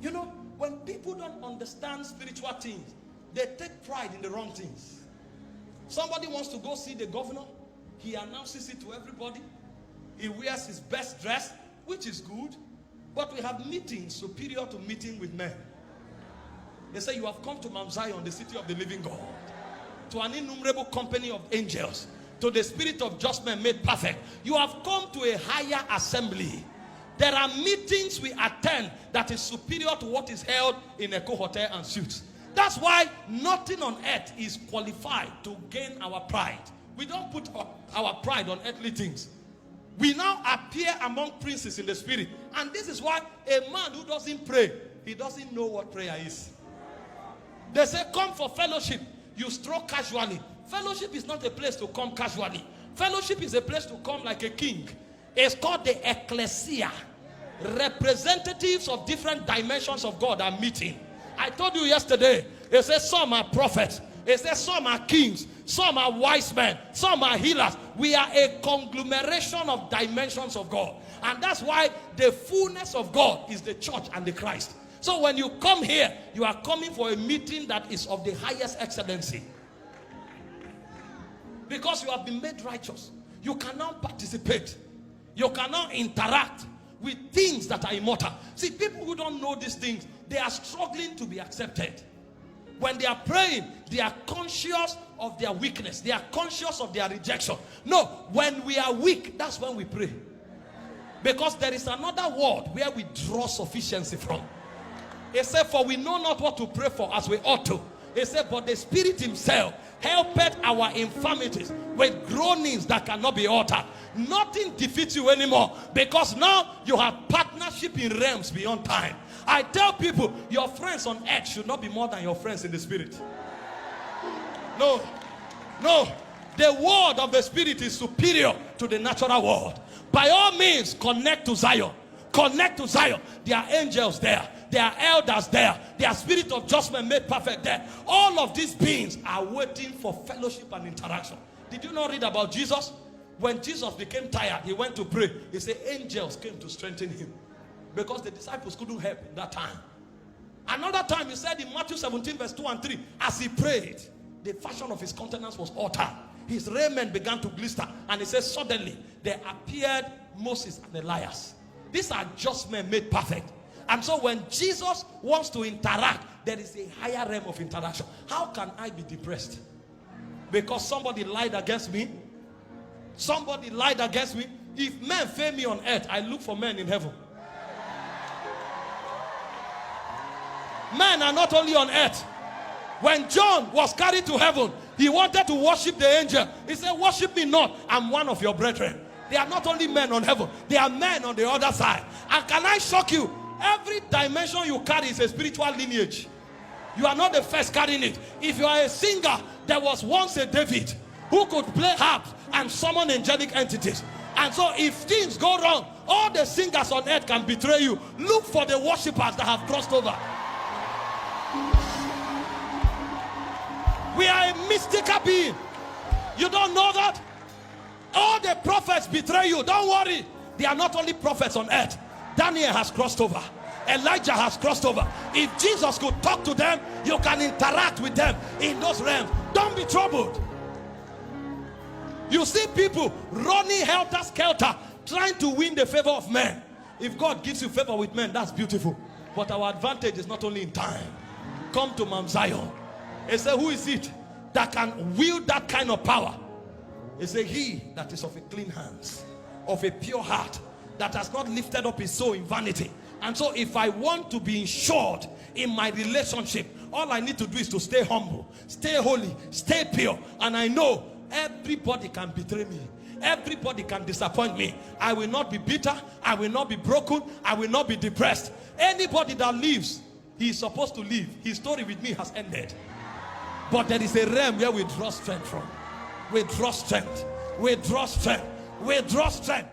You know, when people don't understand spiritual things, they take pride in the wrong things. Somebody wants to go see the governor. He announces it to everybody. He wears his best dress, which is good. But we have meetings superior to meeting with men. They say, you have come to Mount Zion, the city of the living God, to an innumerable company of angels, to the spirit of just men made perfect. You have come to a higher assembly. There are meetings we attend that is superior to what is held in Echo Hotel and Suites. That's why nothing on earth is qualified to gain our pride. We don't put our pride on earthly things. We now appear among princes in the spirit. And this is why a man who doesn't pray, he doesn't know what prayer is. They say, come for fellowship. You stroll casually. Fellowship is not a place to come casually. Fellowship is a place to come like a king. It's called the ecclesia. Representatives of different dimensions of God are meeting. I told you yesterday, it says some are prophets. It says some are kings. Some are wise men. Some are healers. We are a conglomeration of dimensions of God. And that's why the fullness of God is the church and the Christ. So when you come here, you are coming for a meeting that is of the highest excellency. Because you have been made righteous. You can now participate. You can now interact with things that are immortal. See, people who don't know these things, they are struggling to be accepted. When they are praying, they are conscious of their weakness. They are conscious of their rejection. No, when we are weak, that's when we pray. Because there is another word where we draw sufficiency from. It said, for we know not what to pray for as we ought to. It said, but the Spirit himself helpeth our infirmities with groanings that cannot be uttered. Nothing defeats you anymore, because now you have partnership in realms beyond time. I tell people, your friends on earth should not be more than your friends in the spirit. No. The word of the spirit is superior to the natural world. By all means, connect to Zion. Connect to Zion. There are angels there. There are elders there. There are spirit of judgment made perfect there. All of these beings are waiting for fellowship and interaction. Did you not read about Jesus? When Jesus became tired, he went to pray. He said angels came to strengthen him, because the disciples couldn't help in that time. Another time he said in Matthew 17 verse 2 and 3, as he prayed, the fashion of his countenance was altered. His raiment began to glister. And he says suddenly there appeared Moses and Elias. These are just men made perfect. And so when Jesus wants to interact, there is a higher realm of interaction. How can I be depressed? Because somebody lied against me? Somebody lied against me? If men fail me on earth, I look for men in heaven. Men are not only on earth. When John was carried to heaven, he wanted to worship the angel. He said, worship me not, I'm one of your brethren. They are not only men on heaven, they are men on the other side. And can I shock you? Every dimension you carry is a spiritual lineage. You are not the first carrying it. If you are a singer, there was once a David who could play harp and summon angelic entities. And so if things go wrong, all the singers on earth can betray you. Look for the worshippers that have crossed over. We are a mystical being. You don't know that? All the prophets betray you. Don't worry. They are not only prophets on earth. Daniel has crossed over. Elijah has crossed over. If Jesus could talk to them, you can interact with them in those realms. Don't be troubled. You see people running helter-skelter, trying to win the favor of men. If God gives you favor with men, that's beautiful. But our advantage is not only in time. Come to Mount Zion. He said, who is it that can wield that kind of power? He said, he that is of a clean hands, of a pure heart, that has not lifted up his soul in vanity. And so if I want to be insured in my relationship, all I need to do is to stay humble, stay holy, stay pure. And I know everybody can betray me. Everybody can disappoint me. I will not be bitter. I will not be broken. I will not be depressed. Anybody that lives, he is supposed to live. His story with me has ended. But there is a realm where we draw strength from. We draw strength. We draw strength. We draw strength.